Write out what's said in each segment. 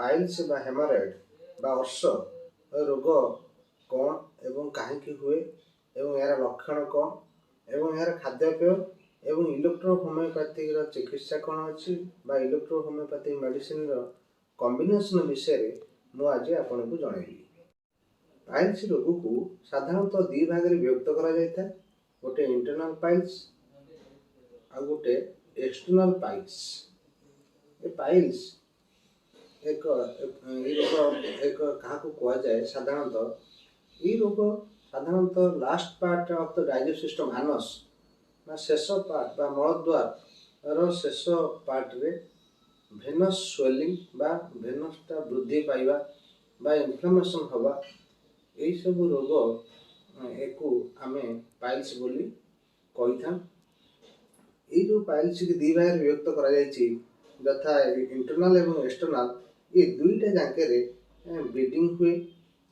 Piles ବା ହେମୋରଏଡ୍ ବା ଅର୍ଶ ରୋଗ କ'ଣ ଏବଂ କାହିଁକି ହୁଏ ଏବଂ ଏହାର ଲକ୍ଷଣ କ'ଣ ଏବଂ ଏହାର ଖାଦ୍ୟପେୟ ଏବଂ ଇଲେକ୍ଟ୍ରୋ ହୋମିଓପାଥିର ଚିକିତ୍ସା କ'ଣ ଅଛି ବା ଇଲେକ୍ଟ୍ରୋ ହୋମିଓପାଥି ମେଡ଼ିସିନର କମ୍ବିନେସନ୍ ବିଷୟରେ ମୁଁ ଆଜି ଆପଣଙ୍କୁ ଜଣାଇବି। ପାଇଲ୍ସ ରୋଗକୁ ସାଧାରଣତଃ ଦୁଇ ଭାଗରେ ବିଭକ୍ତ କରାଯାଇଥାଏ। ଗୋଟେ ଇଣ୍ଟରନାଲ ପାଇଲ୍ସ ଆଉ ଗୋଟେ ଏକ୍ସଟର୍ନାଲ ପାଇଲ୍ସ। ଏ ପାଇଲ୍ସ ଏକ କାହାକୁ କୁହାଯାଏ ସାଧାରଣତଃ ଏହି ରୋଗ ସାଧାରଣତଃ last part of the digest system Anas ବା ଶେଷ ପାର୍ଟ ବା ମଳଦ୍ୱାରର ଶେଷ ପାର୍ଟରେ ଭେନସ୍ ସ୍ୱେଲିଂ ବା ଭେନସଟା ବୃଦ୍ଧି ପାଇବା ବା ଇନଫ୍ଲାମେସନ୍ ହେବା ଏହିସବୁ ରୋଗ ଏକୁ ଆମେ ପାଇଲ୍ସ ବୋଲି କହିଥାଉ। ଏଇ ଯେଉଁ ପାଇଲ୍ସକି ଦୁଇ ଭାଗରେ ବିଭକ୍ତ କରାଯାଇଛି ଯଥା ଇଣ୍ଟରନାଲ ଏବଂ ଏକ୍ସଟର୍ନାଲ, ଏ ଦୁଇଟା ଯାକରେ ବ୍ଲିଡ଼ିଂ ହୁଏ।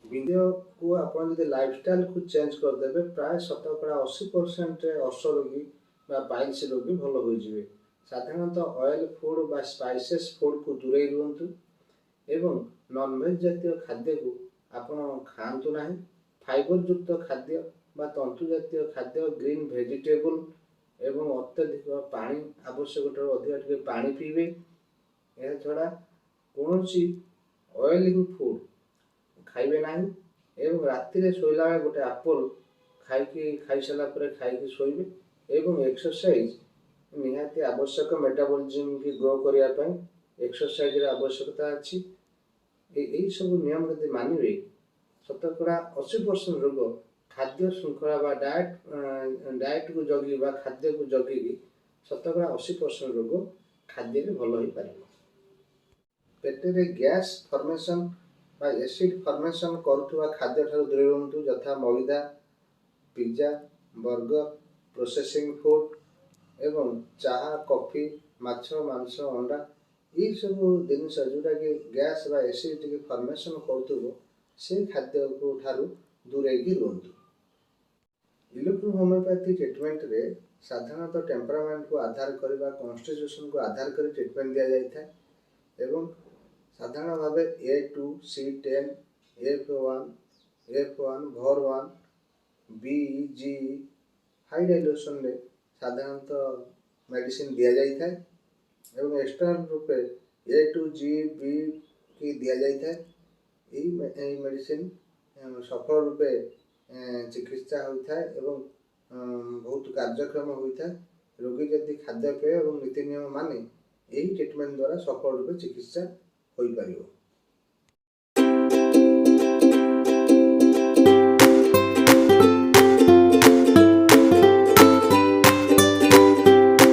ବିନ୍ଧକୁ ଆପଣ ଯଦି ଲାଇଫଷ୍ଟାଇଲକୁ ଚେଞ୍ଜ କରିଦେବେ ପ୍ରାୟ 80% ଅର୍ଶ ରୋଗୀ ବା ପାଇଲ୍ସ ରୋଗୀ ଭଲ ହୋଇଯିବେ। ସାଧାରଣତଃ ଅଏଲ ଫୁଡ୍ ବା ସ୍ପାଇସେସ୍ ଫୁଡ୍କୁ ଦୂରେଇ ରୁହନ୍ତୁ ଏବଂ ନନଭେଜ୍ ଜାତୀୟ ଖାଦ୍ୟକୁ ଆପଣ ଖାଆନ୍ତୁ ନାହିଁ। ଫାଇବର ଯୁକ୍ତ ଖାଦ୍ୟ ବା ତନ୍ତୁ ଜାତୀୟ ଖାଦ୍ୟ, ଗ୍ରୀନ୍ ଭେଜିଟେବୁଲ ଏବଂ ଅତ୍ୟଧିକ ପାଣି ଆବଶ୍ୟକଠାରୁ ଅଧିକ ଟିକେ ପାଣି ପିଇବେ। ଏହା ଛଡ଼ା କୌଣସି ଅଏଲିଂ ଫୁଡ୍ ଖାଇବେ ନାହିଁ ଏବଂ ରାତିରେ ଶୋଇଲା ବେଳେ ଗୋଟେ ଆପଲ୍ ଖାଇସାରିଲା ପରେ ଖାଇକି ଶୋଇବେ ଏବଂ ଏକ୍ସରସାଇଜ ନିହାତି ଆବଶ୍ୟକ। ମେଟାବଲିଜିମକି ଗ୍ରୋ କରିବା ପାଇଁ ଏକ୍ସରସାଇଜର ଆବଶ୍ୟକତା ଅଛି। ଏହିସବୁ ନିୟମ ଯଦି ମାନିବେ ଶତକଡ଼ା 80% ରୋଗ ଖାଦ୍ୟ ଶୃଙ୍ଖଳା ବା ଡାଏଟକୁ ଜଗି ବା ଖାଦ୍ୟକୁ ଜଗିକି ଶତକଡ଼ା 80% ରୋଗ ଖାଦ୍ୟରେ ଭଲ ହୋଇପାରିବ। ପେଟରେ ଗ୍ୟାସ୍ ଫର୍ମେସନ୍ ବା ଏସିଡ୍ ଫର୍ମେସନ୍ କରୁଥିବା ଖାଦ୍ୟଠାରୁ ଦୂରେଇ ରୁହନ୍ତୁ ଯଥା ମଇଦା, ପିଜା, ବର୍ଗର, ପ୍ରୋସେସିଂ ଫୁଡ୍ ଏବଂ ଚାହା, କଫି, ମାଛ, ମାଂସ, ଅଣ୍ଡା ଏହିସବୁ ଜିନିଷ ଯେଉଁଟାକି ଗ୍ୟାସ୍ ବା ଏସିଡ୍ ଟିକେ ଫର୍ମେସନ୍ କରୁଥିବ ସେ ଖାଦ୍ୟକୁ ଠାରୁ ଦୂରେଇକି ରୁହନ୍ତୁ। ଇଲେକ୍ଟ୍ରୋ ହୋମିଓପାଥି ଟ୍ରିଟମେଣ୍ଟରେ ସାଧାରଣତଃ ଟେମ୍ପରାମେଣ୍ଟକୁ ଆଧାର କରି ବା କନଷ୍ଟିଟ୍ୟୁସନକୁ ଆଧାର କରି ଟ୍ରିଟମେଣ୍ଟ ଦିଆଯାଇଥାଏ ଏବଂ ସାଧାରଣ ଭାବେ A2, C10, F1, VOR1, B, G high ଡାଇଲ୍ୟୁସନରେ ସାଧାରଣତଃ ମେଡ଼ିସିନ ଦିଆଯାଇଥାଏ ଏବଂ ଏକ୍ସଟର୍ନାଲ ରୂପେ A2, G, B କି ଦିଆଯାଇଥାଏ। ଏହି ମେଡ଼ିସିନ ସଫଳ ରୂପେ ଚିକିତ୍ସା ହୋଇଥାଏ ଏବଂ ବହୁତ କାର୍ଯ୍ୟକ୍ଷମ ହୋଇଥାଏ। ରୋଗୀ ଯଦି ଖାଦ୍ୟପେୟ ଏବଂ ନୀତି ନିୟମ ମାନେ ଏହି ଟ୍ରିଟମେଣ୍ଟ ଦ୍ୱାରା ସଫଳ ରୂପେ ଚିକିତ୍ସା ହୋଇପାରିବ।